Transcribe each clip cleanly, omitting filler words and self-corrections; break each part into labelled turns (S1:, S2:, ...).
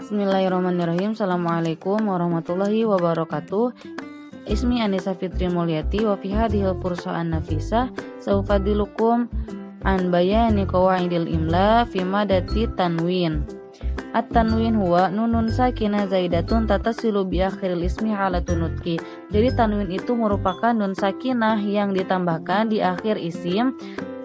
S1: Bismillahirrahmanirrahim. Assalamualaikum warahmatullahi wabarakatuh. Ismi Anissa Fitri Mulyati wa fi hadhil fursa'an nafisah saufadilukum an bayani qawaidil imla fi madati tanwin. At-tanwin huwa nunun sakinah zaidatun tatasilu bi akhiril ismi halatun nutqi. Jadi tanwin itu merupakan nun sakinah yang ditambahkan di akhir isim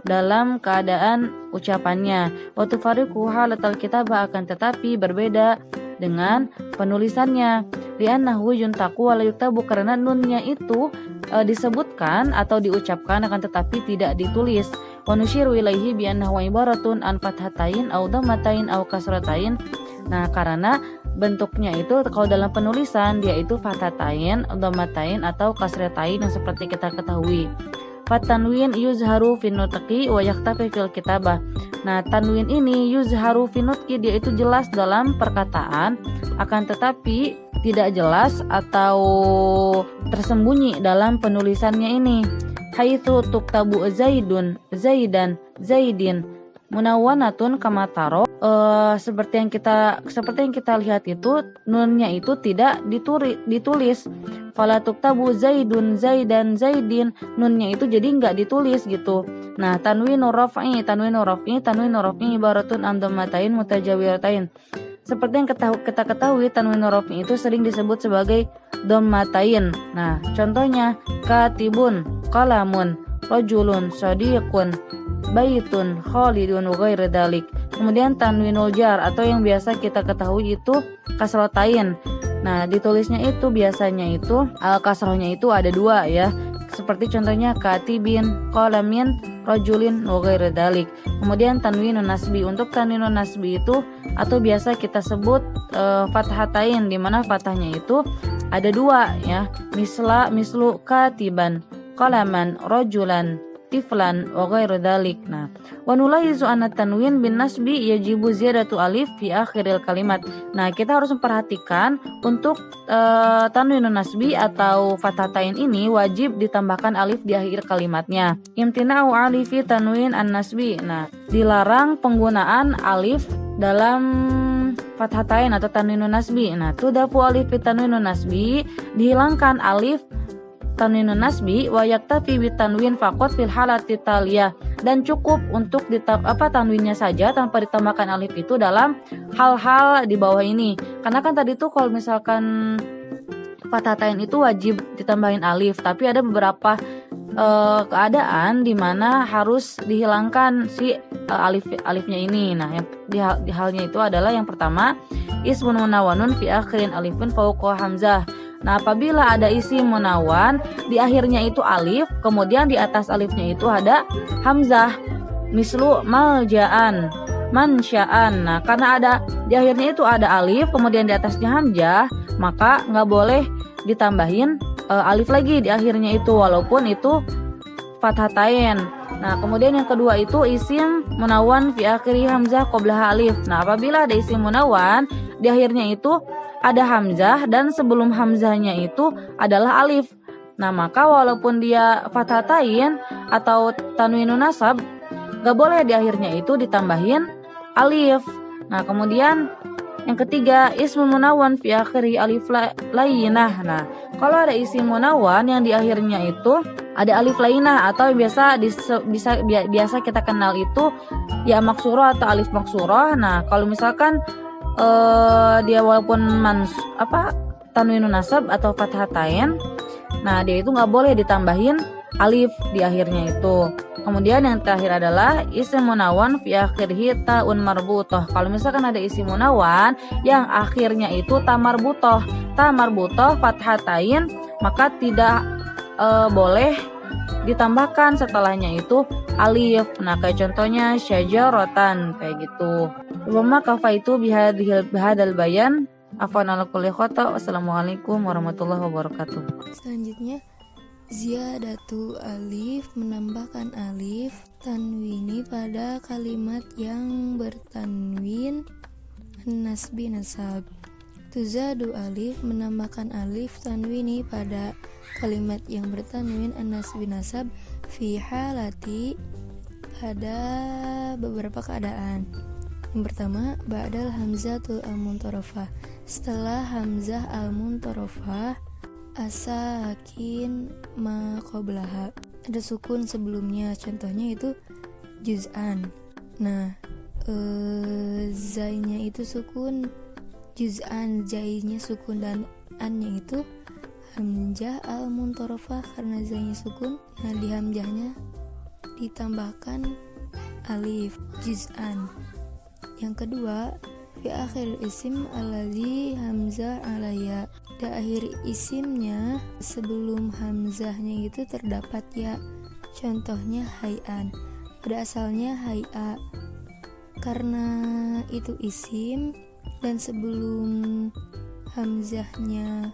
S1: dalam keadaan ucapannya. Wa tufariqu halatal kitabah, akan tetapi berbeda dengan penulisannya. Li'annahu yuntaqu wa la yuktabu, karena nunnya itu disebutkan atau diucapkan akan tetapi tidak ditulis. Wa nusyiru ilaihi bi annahu ibaratun an fathatain aw dhammatain aw kasratain. Nah, karena bentuknya itu kalau dalam penulisan dia itu fathatain, dhammatain atau kasratain yang seperti kita ketahui. Fatanwin yuzharu fin nutqi wa yaktafi fil kitabah. Nah, tanwin ini yuzharu fin nutqi, dia itu jelas dalam perkataan akan tetapi tidak jelas atau tersembunyi dalam penulisannya ini. Haitsu tuktabu zaidun, zaidan, zaidin munawwanatun kama taro. Seperti yang kita lihat itu nunnya itu tidak ditulis. Fala tuktabu zaidun, zaidan, zaidin, nunnya itu jadi nggak ditulis gitu. Nah, tanwinur raf'i ibaratun an dhammatain mutajawiratain. Seperti yang kita ketahui, tanwinur raf'i itu sering disebut sebagai dhammatain. Nah, contohnya katibun, qalamun, rajulun, shadiqun, baitun, khalidun, wa ghairi dzalik. Kemudian tanwinul jar atau yang biasa kita ketahui itu kasrotain. Nah, ditulisnya itu biasanya itu kasrohnya itu ada dua ya. Seperti contohnya katibin, qalamin, rajulin, wa ghairi dzalik. Kemudian tanwinun nasbi. Untuk tanwinun nasbi itu atau biasa kita sebut fathatain, di mana fathahnya itu ada dua ya. Mislu katiban, qalaman, rajulan, tiflan, wa ghairu dzalik. Nah, wa nulaizu anna tanwin bin nasbi yajibu ziyadatu alif fi akhiril kalimat. Nah, kita harus memperhatikan untuk tanwinun nasbi atau fathatain ini wajib ditambahkan alif di akhir kalimatnya. Imtina'u alifi tanwin an-nasbi. Nah, dilarang penggunaan alif dalam fathatain atau tanwinun nasbi. Nah, tudafu alif fi tanwinun nasbi, dihilangkan alif tanwinun nasbi wa yaktafi bi tanwin faqat fil halati taliyah, dan cukup untuk tanwinnya saja tanpa ditambahkan alif itu dalam hal-hal di bawah ini. Karena kan tadi tuh kalau misalkan fathatain itu wajib ditambahin alif, tapi ada beberapa keadaan di mana harus dihilangkan si alifnya ini. Nah, yang di halnya itu adalah yang pertama, ismun munawwanun fi akhirin alifun fawqa hamzah. Nah, apabila ada isim munawwan di akhirnya itu alif, kemudian di atas alifnya itu ada hamzah. Mislu malja'an, mansya'an. Nah, karena ada di akhirnya itu ada alif, kemudian di atasnya hamzah, maka nggak boleh ditambahin alif lagi di akhirnya itu, walaupun itu fathatain. Nah, kemudian yang kedua itu isim munawwan fi akhiri hamzah qablaha alif. Nah, apabila ada isim munawwan di akhirnya itu ada hamzah dan sebelum hamzahnya itu adalah alif. Nah, maka walaupun dia fathatain atau tanwinun nasab, gak boleh di akhirnya itu ditambahin alif. Nah, kemudian yang ketiga, ismu munawwan fi akhiri alif lainah. Nah, kalau ada isim munawwan yang di akhirnya itu ada alif lainah atau biasa kita kenal itu ya maksurah atau alif maksurah. Nah, kalau misalkan dia walaupun tanwinun nasab atau fathatain, nah dia itu nggak boleh ditambahin alif di akhirnya itu. Kemudian yang terakhir adalah isim munawwan fi akhirhi ta'un marbutoh. Kalau misalkan ada isim munawwan yang akhirnya itu ta marbutoh fathatain, maka tidak boleh ditambahkan setelahnya itu alif. Nah, kayak contohnya syajaratan kayak gitu. Wa kafaitu bihadal bayan. Afwan ala kulli khata. Wassalamualaikum warahmatullahi wabarakatuh.
S2: Selanjutnya, ziyadatu alif, menambahkan alif tanwini pada kalimat yang bertanwin nasbi nasab. Tuzadu alif, menambahkan alif tanwini pada kalimat yang bertanwin nasbi nasab fi halati, pada beberapa keadaan. Yang pertama, ba'dal hamzatul al-muntarafah. Setelah hamzah al-muntarafah asakin ma qablaha. Ada sukun sebelumnya, contohnya itu juz'an. Nah, zainya itu sukun juz'an, zainya sukun, dan annya itu hamzah al-muntarafah karena zainya sukun. Nah, di hamzahnya ditambahkan alif juz'an. Yang kedua, fi akhir isim alladzi hamzah alaya. Di akhir isimnya sebelum hamzahnya itu terdapat ya. Contohnya hay'an. Pada asalnya hay'a. Karena itu isim dan sebelum hamzahnya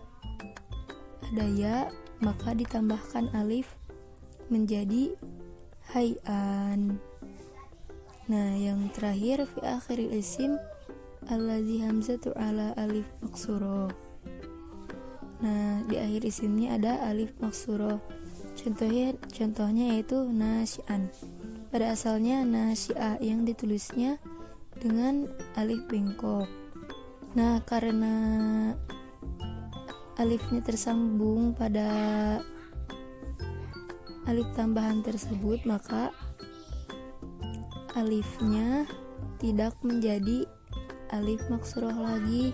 S2: ada ya, maka ditambahkan alif menjadi hay'an. Nah, yang terakhir fi akhir isim alladzi hamzatu ala alif maksuro. Nah, di akhir isimnya ada alif maksuro. Contohnya yaitu nasyi'an. Pada asalnya nasyi'ah yang ditulisnya dengan alif bengkok. Nah, karena alifnya tersambung pada alif tambahan tersebut, maka alifnya tidak menjadi alif maksuroh lagi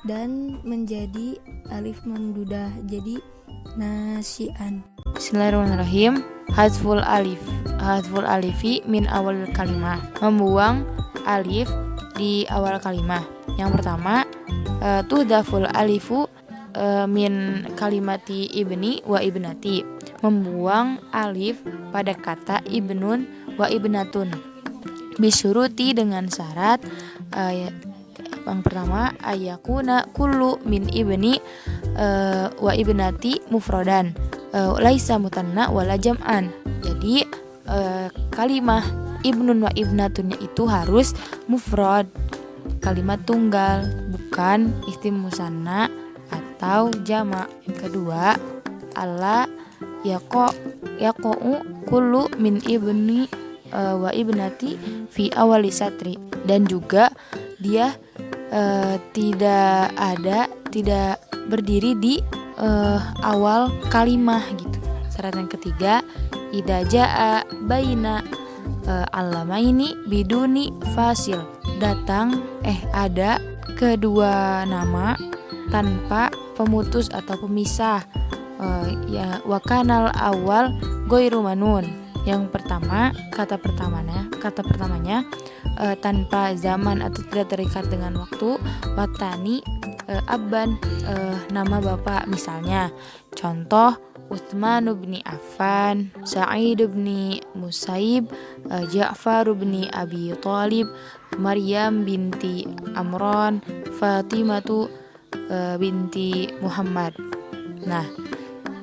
S2: dan menjadi alif mamdudah, jadi nasyi'an.
S1: Bismillahirrahmanirrahim. Hadful alifi min awal kalimah. Membuang alif di awal kalimah. Yang pertama, tuhdaful alifu min kalimati ibni wa ibnati. Membuang alif pada kata ibnun wa ibnatun. Bisyuruti dengan syarat yang pertama, ayakuna kullu min ibni wa ibnati mufrodan, laisa mutanna wala jam'an. Jadi kalimah ibnun wa ibnatunnya itu harus mufrad, kalimat tunggal, bukan isim musanna atau jama'. Yang kedua, alla yaqa'u kullu min ibni wa ibnati fi awali satri, dan juga dia tidak berdiri di awal kalimah gitu. Syarat yang ketiga, idza jaa baina alamaini biduni fasil. Ada kedua nama tanpa pemutus atau pemisah. Ya wakanal awal goiru manun. Yang pertama, kata pertamanya tanpa zaman atau tidak terikat dengan waktu. Watani abban, nama bapak, misalnya contoh Utsman bin Affan, Sa'id bin Musaib, Ja'far bin Abi Thalib, Maryam binti Amran, Fatimatu binti Muhammad. Nah,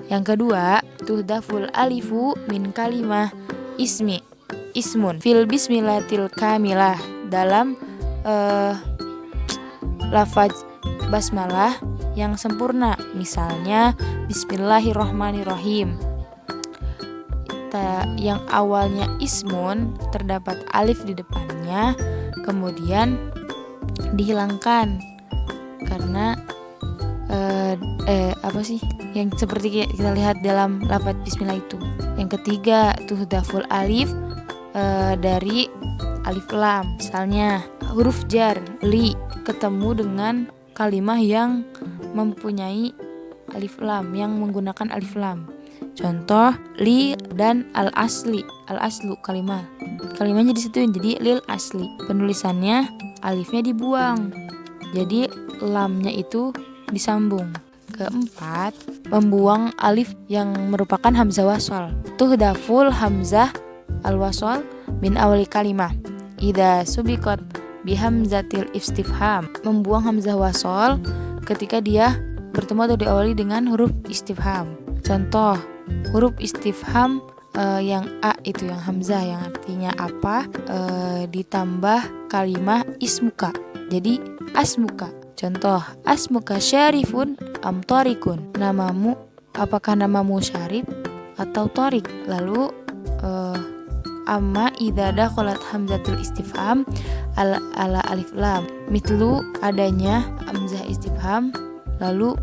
S1: yang kedua, tuhdaful alifu min kalimah ismun fil bismillatil kamilah. Dalam lafaz basmalah yang sempurna, misalnya bismillahirrohmanirrohim. Yang awalnya ismun terdapat alif di depannya, kemudian dihilangkan karena yang seperti kita lihat dalam lafaz bismillah itu. Yang ketiga, tuhdaful alif dari alif lam. Misalnya huruf jar li ketemu dengan kalimah yang mempunyai alif lam, yang menggunakan alif lam. Contoh li dan al aslu kalimahnya disituin jadi lil asli. Penulisannya alifnya dibuang, jadi lamnya itu disambung. Keempat, membuang alif yang merupakan hamzah wasol. Tuhdaful hamzah al wasol min awali kalimah idza subiqat bihamzatil istifham. Membuang hamzah wasol ketika dia bertemu atau diawali dengan huruf istifham. Contoh huruf istifham yang a itu yang hamzah yang artinya apa, ditambah kalimah ismuka jadi asmuka. Contoh asmuka syarifun am torikun. Namamu, apakah namamu Syarif atau Torik? Lalu
S2: amma idza dakhalat hamzatul istifham ala alif lam. Mitlu adanya hamzah istifham lalu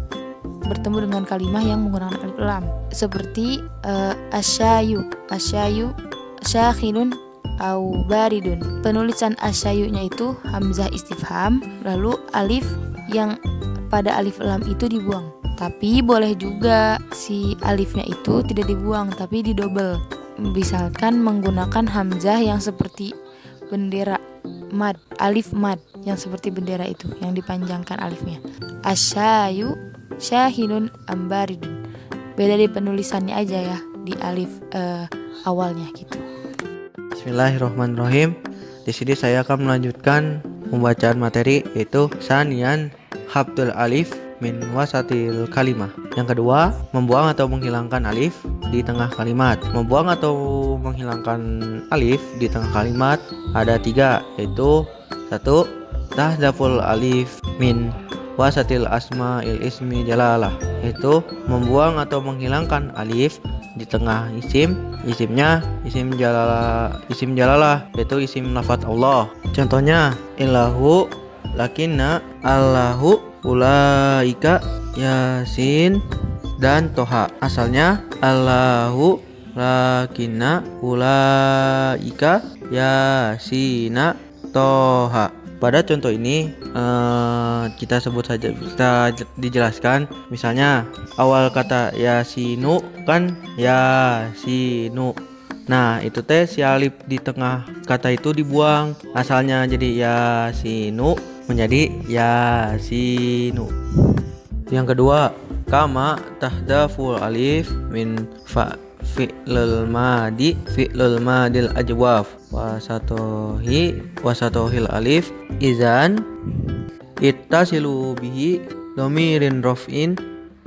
S2: bertemu dengan kalimah yang menggunakan alif lam. Seperti asyayu syakhilun au baridun. Penulisan asyayunya itu hamzah istifham lalu alif yang pada alif lam itu dibuang. Tapi boleh juga si alifnya itu tidak dibuang tapi didobel. Misalkan menggunakan hamzah yang seperti bendera mad, alif mad yang seperti bendera itu yang dipanjangkan alifnya. Asyayu syahilun ambaridun. Beda di penulisannya aja ya di alif awalnya gitu.
S3: Bismillahirrahmanirrahim. Di sini saya akan melanjutkan pembacaan materi yaitu sanian habdul alif min wasatil kalimah. Yang kedua, membuang atau menghilangkan alif di tengah kalimat. Membuang atau menghilangkan alif di tengah kalimat ada 3, yaitu 1. Tahdaful alif min wasatil asma'il ismi jalalah, yaitu membuang atau menghilangkan alif di tengah isimnya isim jalalah yaitu isim lafaz Allah. Contohnya ilahu lakinna allahu ulaika yasin dan toha. Asalnya allahu lakinna ulaika yasina toha. Pada contoh ini kita sebut saja, kita dijelaskan. Misalnya awal kata yasinu kan yasinu. Nah itu teh si alif di tengah kata itu dibuang. Asalnya jadi yasinu menjadi yasinu. Yang kedua, kama tahdaful alif min fi'lul madil ajwaf wasatohil alif izan ittasilu bihi domirin rof'in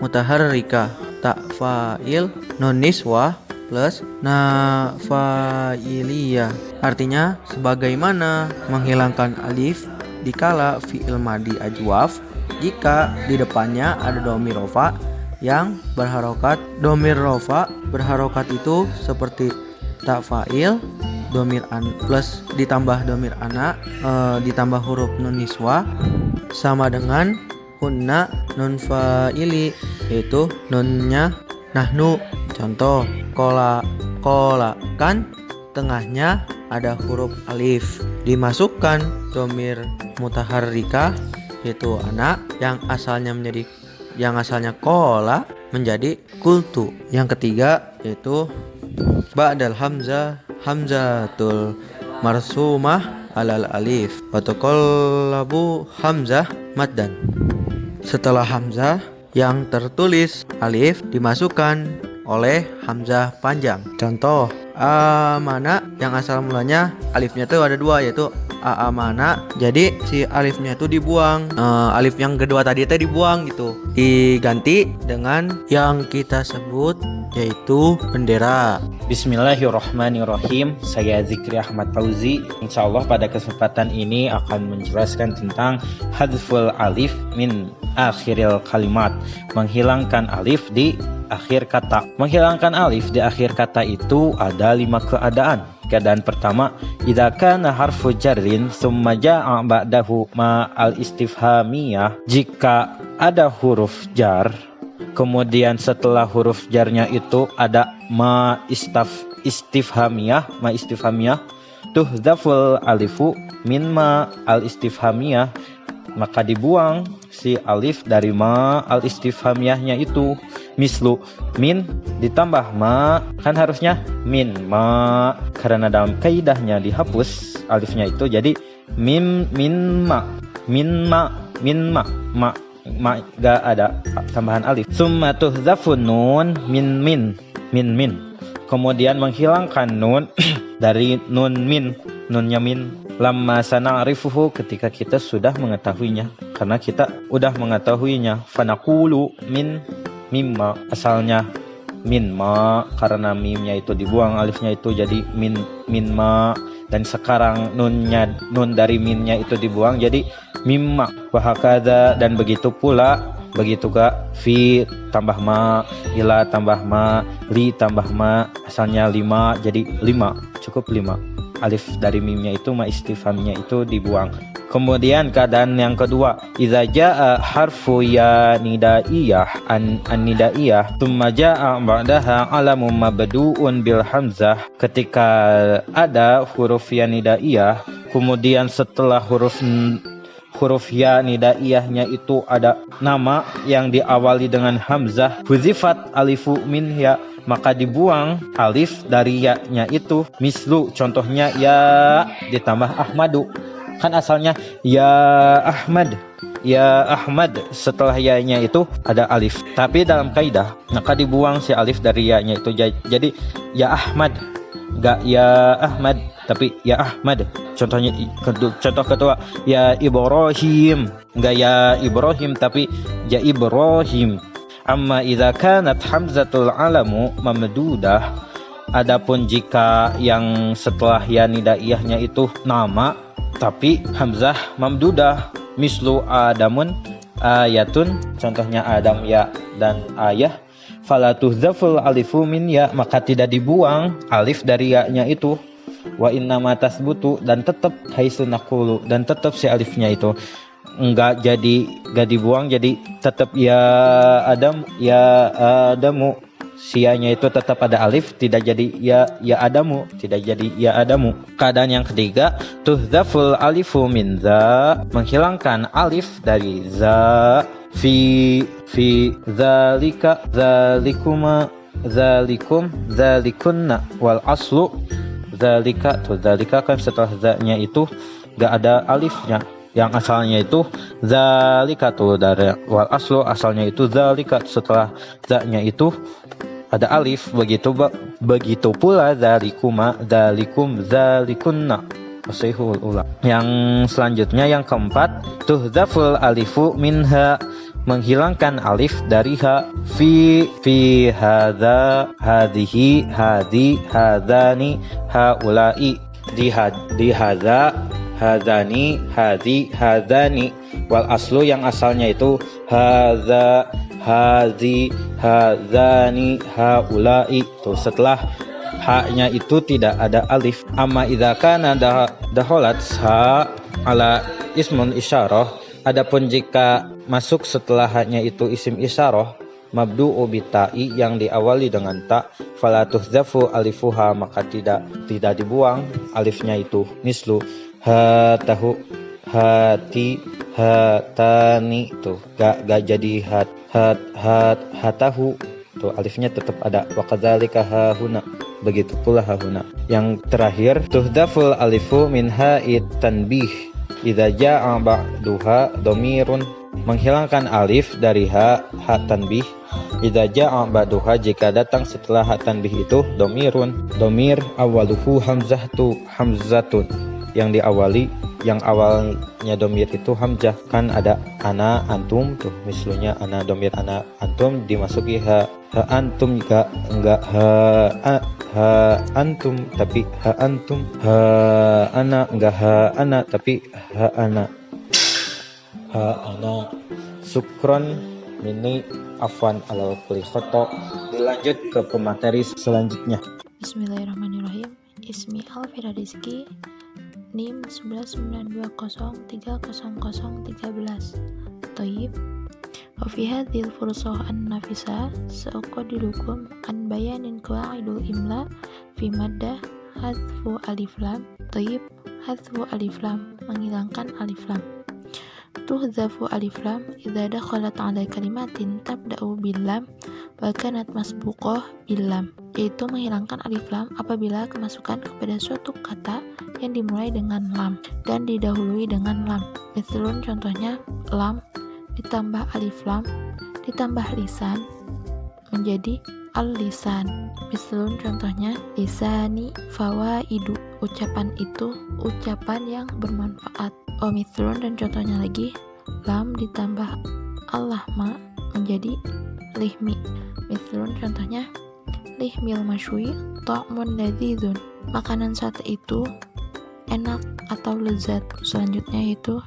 S3: mutaharrika tak fa'il non niswah plus nafailiyah. Artinya sebagaimana menghilangkan alif dikala fi'il madi ajwaf jika di depannya ada domir rofa yang berharokat. Domir rofa berharokat itu seperti tak fa'il, domir an plus ditambah domir anak ditambah huruf nun niswa sama dengan hunna nun fa'ili, yaitu nunnya nahnu. Contoh kola kan tengahnya ada huruf alif, dimasukkan domir mutaharrika yaitu anak yang asalnya kola menjadi kultu. Yang ketiga yaitu ba'dal hamzatul marsumah alal alif wa tuqallabu hamzah maddan. Setelah hamzah yang tertulis alif dimasukkan oleh hamzah panjang. Contoh amana yang asal mulanya alifnya tuh ada 2 yaitu amana. Jadi si alifnya tuh dibuang, alif yang kedua tadi teh dibuang gitu, diganti dengan yang kita sebut yaitu bendera.
S4: Bismillahirrahmanirrahim. Saya Zikri Ahmad Fauzi. Insyaallah pada kesempatan ini akan menjelaskan tentang hadful alif min akhiril kalimat, menghilangkan alif di akhir kata. Menghilangkan alif di akhir kata itu ada 5 keadaan. Keadaan pertama, idza kana harfu jarrin tsumma jaa ba'dahu ma al-istifhamiyah, jika ada huruf jar kemudian setelah huruf jarnya itu ada ma istifhamiyah tuhdaful alifu min ma al-istifhamiyah, maka dibuang si alif dari ma al-istifhamiyahnya itu. Mislu min ditambah ma, kan harusnya min ma, karena dalam kaidahnya dihapus alifnya itu jadi min ma gak ada tambahan alif. Summa tuhdzafun nun min. Kemudian menghilangkan nun dari nun min, nunnya min. Lamma sana'rifuhu, ketika kita sudah mengetahuinya, karena kita udah mengetahuinya. Fanaqulu min mimma, asalnya min ma, karena mimnya itu dibuang alifnya itu jadi min ma, dan sekarang nun dari minnya itu dibuang jadi mimma. Wahakadha, dan begitu pula Begitu gak fi tambah ma, ila tambah ma, li tambah ma, asalnya 5 jadi 5, cukup 5. Alif dari mimnya itu ma istifhamnya itu dibuang. Kemudian keadaan yang kedua, idza jaa harfu ya nidaiyah an nidaiyah thumma jaa ba'daha alamun mabdu'un bil hamzah. Ketika ada huruf ya nidaiyah, kemudian setelah huruf ya nidaiyahnya itu ada nama yang diawali dengan hamzah, huzifat alifu min ya, maka dibuang alif dari ya-nya itu. Mislu, contohnya ya ditambah Ahmadu. Kan asalnya ya Ahmad, setelah ya-nya itu ada alif. Tapi dalam kaidah maka dibuang si alif dari ya-nya itu, jadi ya Ahmad, enggak ya Ahmad tapi ya Ahmad. Contoh kedua ya Ibrahim, enggak ya Ibrahim tapi ya Ibrahim. Amma idza kanat hamzatul alamu mamdudah, adapun jika yang setelah ya nidaiyahnya itu nama tapi hamzah mamdudah, mislu adamun ayatun, contohnya Adam ya dan ayah, fala tuhzaful alifu min ya, maka tidak dibuang alif dari ya-nya itu. Wa innama tasbutu, dan tetap haitsu naqulu, dan tetap si alifnya itu enggak dibuang, jadi tetap ya Adamu, sianya itu tetap ada alif, tidak jadi ya Adamu, tidak jadi ya Adamu. Keadaan yang ketiga, tuhzaful alifu min za, menghilangkan alif dari za, fi zalika, zalikuma, zalikum, zalikunna, wal aslu zalika. Tuh zalika kan setelah za-nya itu gak ada alifnya, yang asalnya itu zalika tuh, dari wal aslu asalnya itu zalika, setelah za-nya itu ada alif. Begitu pula zalikuma, zalikum, zalikunna. Sahihul ula. Yang selanjutnya yang keempat, tuhzaful alifu minha, menghilangkan alif dari ha, fi hadza, hadhihi, hadi, hadzani, haula'i, di hadza, hadzani, hadi, hadzani. Wal aslu, yang asalnya itu hadza, hadzi, hadzani, haula'i. Tuh setelah ha-nya itu tidak ada alif. Amma idza kana dakhalat ha ala ismun isyarah, adapun jika masuk setelah ha-nya itu isim isyarah, mabdu'u bitai, yang diawali dengan ta, fala tuhzafu alifuha, maka tidak dibuang alifnya itu. Mislu hatahu, hati, hatani, tuh gak jadi hatahu, tuh alifnya tetap ada. Wa kadzalika hahuna, begitu pula hahuna. Yang terakhir, tuhdaful alifu min ha'it tanbih idza jaa ba'duha dhamirun, menghilangkan alif dari ha tanbih, idza jaa ba'duha, jika datang setelah ha tanbih itu dhamirun, dhamir awaluhu hamzatun, yang diawali, yang awalnya domir itu hamzah. Kan ada ana, antum, tuh misalnya ana, domir ana, antum, dimasuki ha antum, enggak ha antum tapi ha antum, ha ana enggak ha ana tapi ha ana, Sukron mini afwan alal kulli khata. Dilanjut ke pemateri selanjutnya.
S2: Bismillahirrahmanirrahim. Ismi Alfira Rizki, NIM 192030013. Thayyib. Wa fi hadhil fursah an-nafisa sa'uqadilukum an bayanin qawaidul imla fi maddah hadfu alif lam. Thayyib. Hadfu alif lam, menghilangkan alif lam. Tuhzafu alif lam idza dakhalat ala kalimatin tabda'u bil lam wa kanat masbuqah bil lam, yaitu menghilangkan alif lam apabila kemasukan kepada suatu kata yang dimulai dengan lam dan didahului dengan lam. Misalun, contohnya lam ditambah alif lam ditambah lisan menjadi al-lisan. Misalun, contohnya lisani fawaidu, ucapan itu ucapan yang bermanfaat. Misalun, dan contohnya lagi lam ditambah al-lahma menjadi lihmi. Misalun, contohnya lihmil masywi ta'mun ladzizun, makanan sate itu enak atau lezat. Selanjutnya itu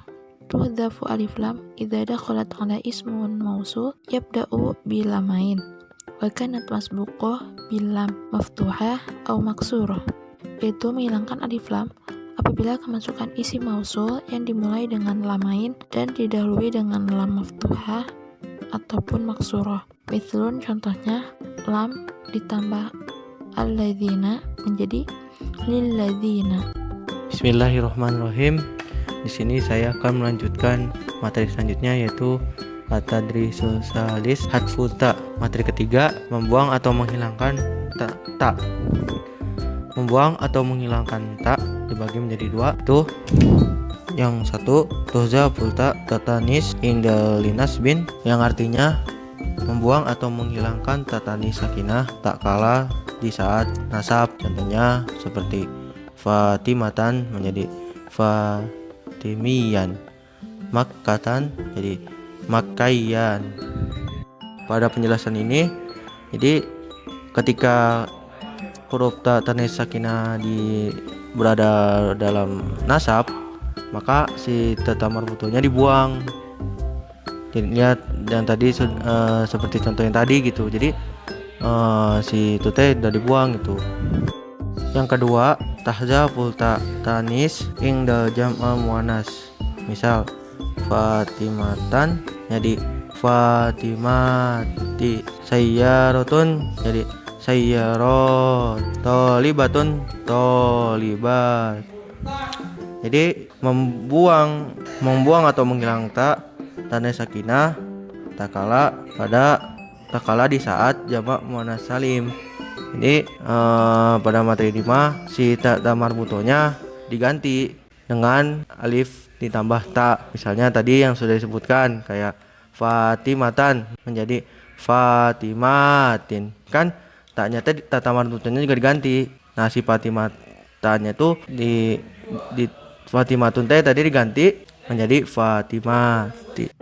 S2: Tuhdhafu alif lam idza dakhalat ala ismun mausul yabda'u bilamain wa kanat masbuqah bilam maftuhah atau maksurah, yaitu menghilangkan alif lam apabila kemasukan isi mausul yang dimulai dengan lamain dan didahului dengan lam maftuhah ataupun maksurah. Mithlun, contohnya lam ditambah alladzina menjadi lilladzina.
S3: Bismillahirrahmanirrahim. Di sini saya akan melanjutkan materi selanjutnya, yaitu at-tadrisul salis hadfu ta. Materi ketiga, membuang atau menghilangkan ta. Membuang atau menghilangkan ta dibagi menjadi dua. Tuh, yang satu tuhzaful ta tatanis indal linas bin, yang artinya membuang atau menghilangkan tatanis sakinah tak kala di saat nasab. Contohnya seperti Fatimatan menjadi Fatimiyan, Makkatan jadi Makkayan. Pada penjelasan ini, jadi ketika huruf ta tanis sakinah berada dalam nasab, maka si tata marbutonya dibuang. Jadi lihat yang tadi seperti contoh yang tadi gitu. Jadi si tute udah dibuang gitu. Yang kedua, tahzaful ta tanis indal jam'al muannas. Misal Fatimatan jadi Fatimati, Sayyaratun jadi Sayyarot, Tolibatun Tolibat. Jadi membuang atau menghilang ta tanis sakinah tak kala di saat jamak muannas salim. Jadi pada materi 5 si ta marbutonya diganti dengan alif ditambah ta. Misalnya tadi yang sudah disebutkan kayak Fatimatan menjadi Fatimatin. Kan taknya tadi ta marbutonya juga diganti. Nah, si Fatimatannya tuh di Fatimatun tadi diganti menjadi Fatimati.